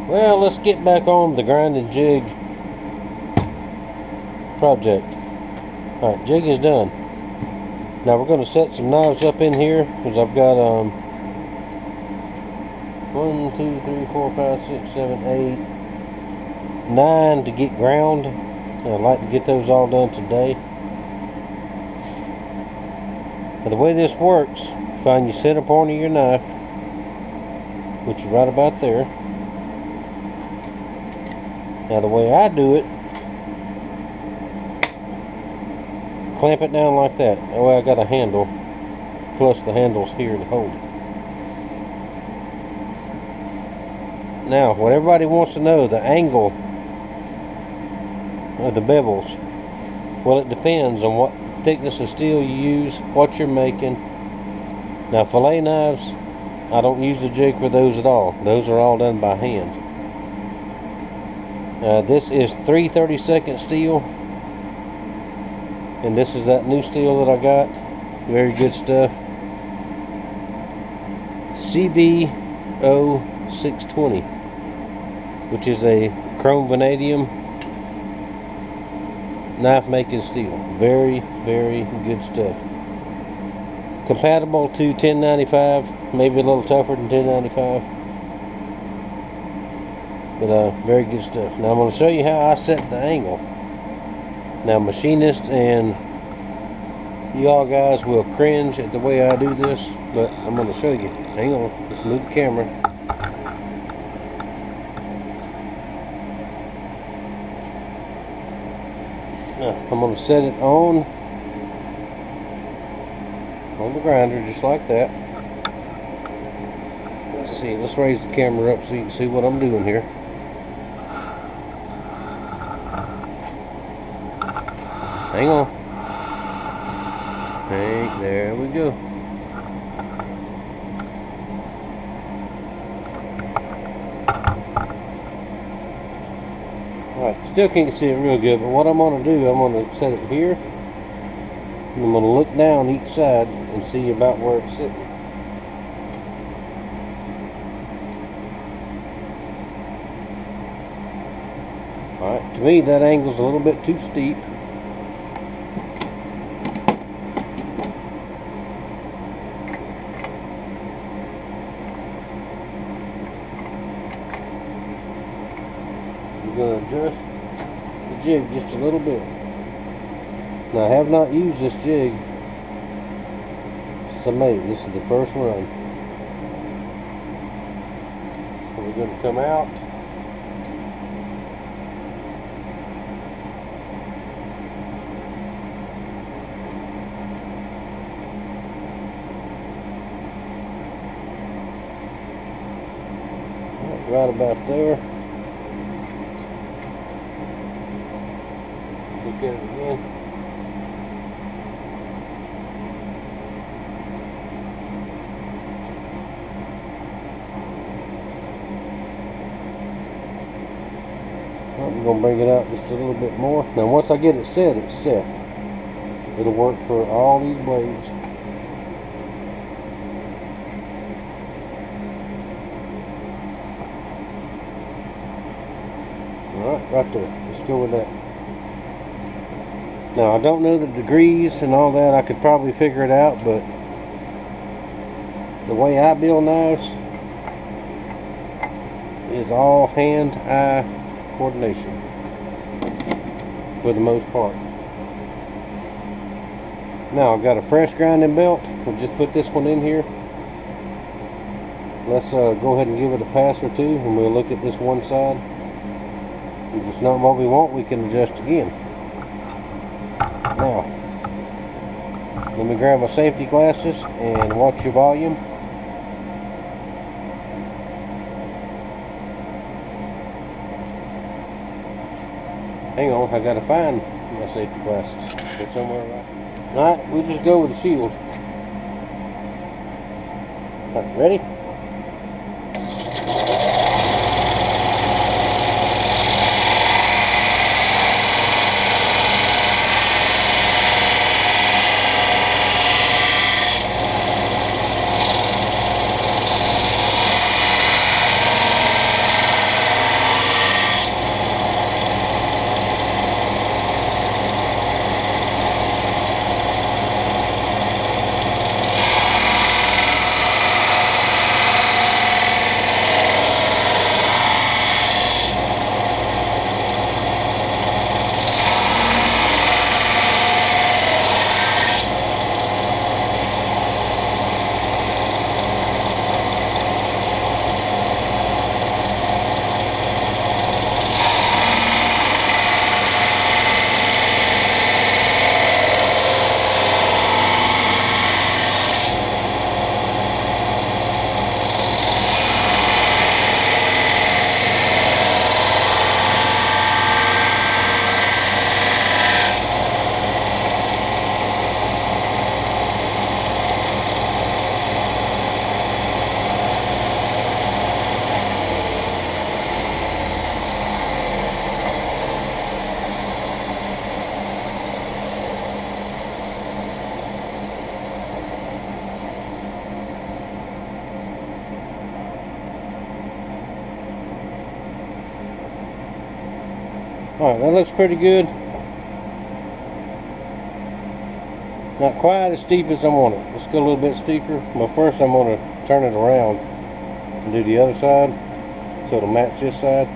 Well, let's get back on the grinding jig project. Alright, jig is done. Now we're going to set some knives up in here, because I've got 1, 2, 3, 4, 5, 6, 7, 8, 9 to get ground. I'd like to get those all done today. Now the way this works, find your center point of your knife, which is right about there. Now the way I do it, clamp it down like that. That way I got a handle, plus the handle's here to hold it. Now, what everybody wants to know, the angle of the bevels. Well, it depends on what thickness of steel you use, what you're making. Now, fillet knives, I don't use a jig for those at all. Those are all done by hand. This is 3/32 steel. And this is that new steel that I got. Very good stuff. CVO 620, which is a chrome vanadium knife making steel. Very, very good stuff. Compatible to 1095, maybe a little tougher than 1095. But very good stuff. Now I'm going to show you how I set the angle. Now machinists and you all guys will cringe at the way I do this, but I'm going to show you. Hang on, just move the camera. Now I'm going to set it on the grinder just like that. Let's see, let's raise the camera up so you can see what I'm doing here. Hang on. Hey, there we go. Alright, still can't see it real good, but what I'm going to do, I'm going to set it here. And I'm going to look down each side and see about where it's sitting. Alright, to me that angle's a little bit too steep. I'm going to adjust the jig just a little bit. Now I have not used this jig since I made it. This is the first run. We're going to come out. Right about there. Look at it again. I'm going to bring it out just a little bit more. Now once I get it set, it's set. It'll work for all these blades. Alright, right there. Let's go with that. Now I don't know the degrees and all that. I could probably figure it out, but the way I build knives is all hand-eye coordination for the most part. Now I've got a fresh grinding belt. We'll just put this one in here. Let's go ahead and give it a pass or two, and we'll look at this one side. If it's not what we want, we can adjust again. Now, let me grab my safety glasses and watch your volume. Hang on, I gotta find my safety glasses. They're somewhere around. Alright, we'll just go with the shield. Alright, ready? Alright, that looks pretty good. Not quite as steep as I want it. Let's go a little bit steeper. But first I'm going to turn it around and do the other side so it'll match this side.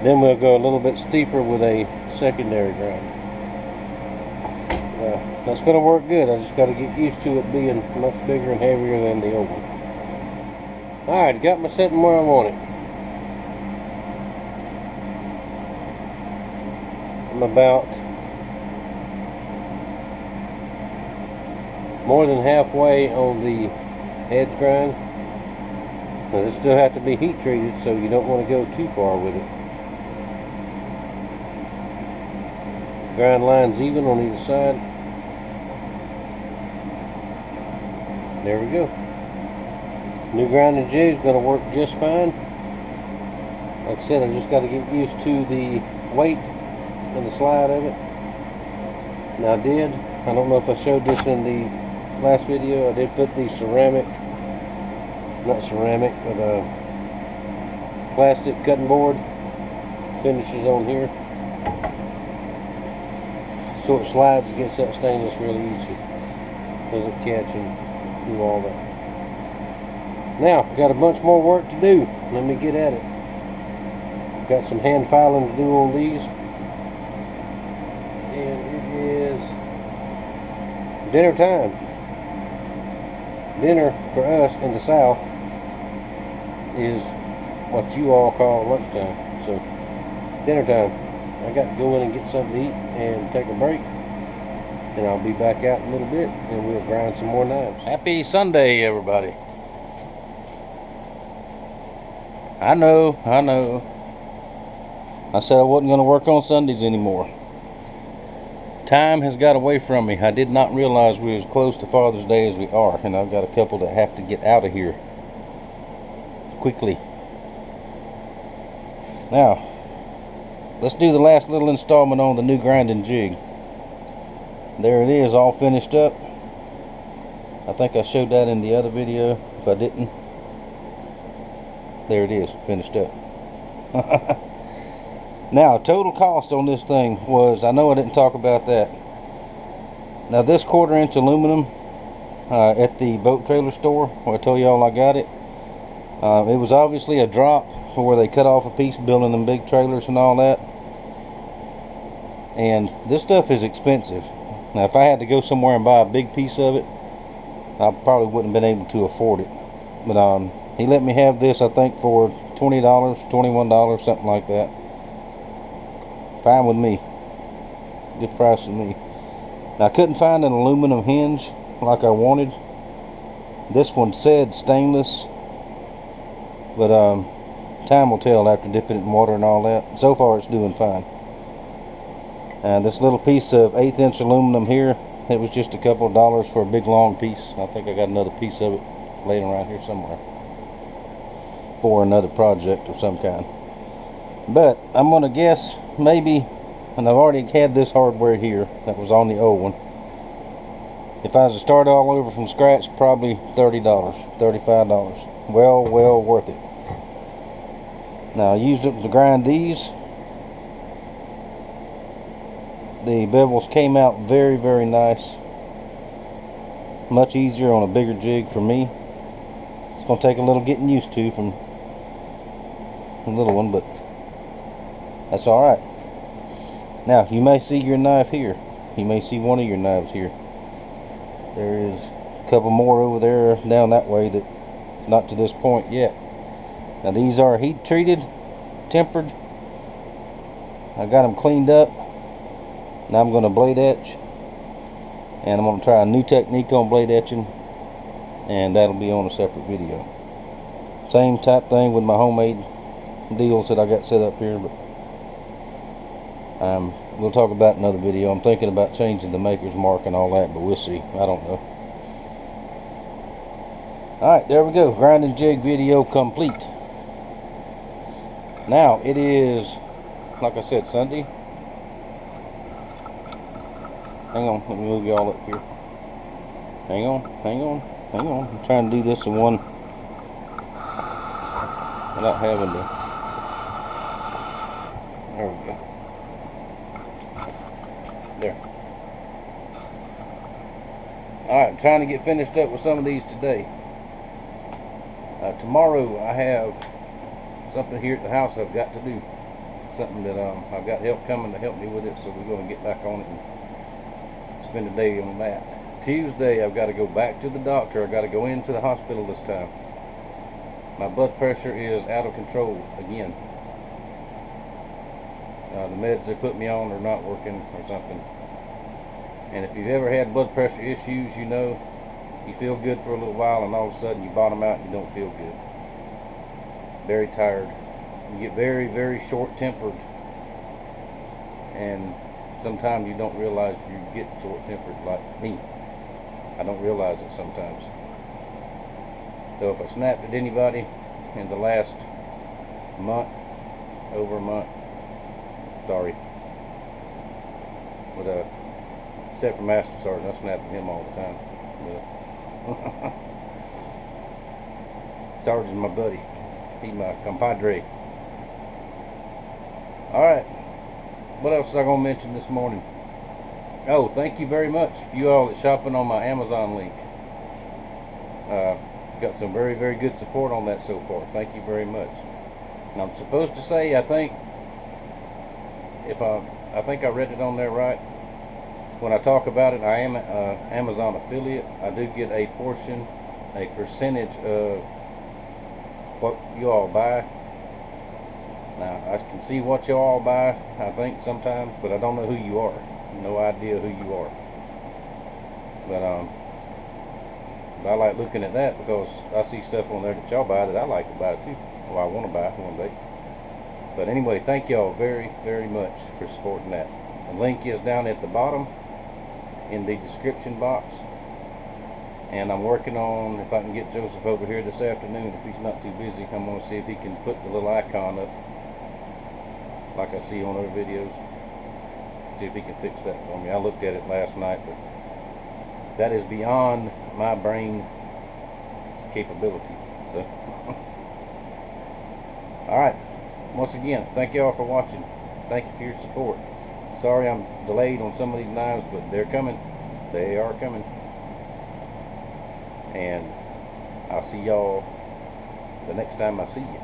Then we'll go a little bit steeper with a secondary grind. That's going to work good. I just got to get used to it being much bigger and heavier than the old one. Alright, got my setting where I want it. I'm about more than halfway on the edge grind. Now this still has to be heat treated, so you don't want to go too far with it. Grind lines even on either side. There we go. New grinding jig is going to work just fine. Like I said, I just got to get used to the weight and the slide of it. Now I don't know if I showed this in the last video, I did put the ceramic, not ceramic, but plastic cutting board finishes on here. So it slides against that stainless really easy. Doesn't catch and do all that. Now, got a bunch more work to do. Let me get at it. Got some hand filing to do on these. And it is dinner time. Dinner for us in the South is what you all call lunchtime. So, dinner time. I got to go in and get something to eat and take a break. And I'll be back out in a little bit and we'll grind some more knives. Happy Sunday, everybody. I know. I said I wasn't going to work on Sundays anymore. Time has got away from me. I did not realize we were as close to Father's Day as we are. And I've got a couple that have to get out of here quickly. Now, let's do the last little installment on the new grinding jig. There it is, all finished up. I think I showed that in the other video. If I didn't, there it is, finished up. Now, total cost on this thing was, I know I didn't talk about that. Now, this 1/4 inch aluminum at the boat trailer store, where I told y'all I got it, it was obviously a drop for where they cut off a piece building them big trailers and all that. And this stuff is expensive. Now, if I had to go somewhere and buy a big piece of it, I probably wouldn't have been able to afford it. But he let me have this, I think, for $20, $21, something like that. Fine with me. Good price with me. Now, I couldn't find an aluminum hinge like I wanted. This one said stainless, but time will tell after dipping it in water and all that. So far, it's doing fine. And this little piece of 1/8 inch aluminum here, it was just a couple of dollars for a big long piece. I think I got another piece of it laying around here somewhere for another project of some kind. But I'm going to guess maybe, and I've already had this hardware here that was on the old one. If I was to start all over from scratch, probably $30, $35. Well worth it. Now, I used it to grind these. The bevels came out very nice. Much easier on a bigger jig for me. It's going to take a little getting used to from a little one, but that's alright. Now, you may see your knife here. You may see one of your knives here. There is a couple more over there down that way that not to this point yet. Now, these are heat treated, tempered. I got them cleaned up. Now I'm going to blade etch, and I'm going to try a new technique on blade etching, and that'll be on a separate video. Same type thing with my homemade deals that I got set up here, but we'll talk about another video. I'm thinking about changing the maker's mark and all that, but we'll see. I don't know. Alright, there we go. Grinding jig video complete. Now, it is, like I said, Sunday. Hang on, let me move y'all up here. Hang on. I'm trying to do this in one without having to. There we go. Alright, I'm trying to get finished up with some of these today. Tomorrow I have something here at the house I've got to do. Something that I've got help coming to help me with it, so we're going to get back on it and spend a day on that. Tuesday I've got to go back to the doctor. I've got to go into the hospital this time. My blood pressure is out of control again. The meds they put me on are not working or something. And if you've ever had blood pressure issues, you know you feel good for a little while and all of a sudden you bottom out and you don't feel good. Very tired. You get very, very short-tempered. And sometimes you don't realize you get short-tempered, like me. I don't realize it sometimes. So if I snapped at anybody in the last month, over a month, sorry. But except for Master Sergeant, I snap at him all the time. Sergeant's my buddy. He's my compadre. Alright. What else was I going to mention this morning? Oh, thank you very much for you all that's shopping on my Amazon link. Got some very, very good support on that so far. Thank you very much. And I'm supposed to say, I think I read it on there right. When I talk about it, I am an Amazon affiliate. I do get a portion, a percentage of what you all buy. Now, I can see what you all buy, I think, sometimes, but I don't know who you are. No idea who you are. But I like looking at that because I see stuff on there that y'all buy that I like to buy too. Well, I want to buy one day. But anyway, thank y'all very, very much for supporting that. The link is down at the bottom in the description box. And I'm working on, if I can get Joseph over here this afternoon, if he's not too busy, I'm going to see if he can put the little icon up like I see on other videos. See if he can fix that for me. I looked at it last night, but that is beyond my brain capability. So alright, once again, thank y'all for watching. Thank you for your support. Sorry I'm delayed on some of these knives, but they're coming. They are coming. And I'll see y'all the next time I see you.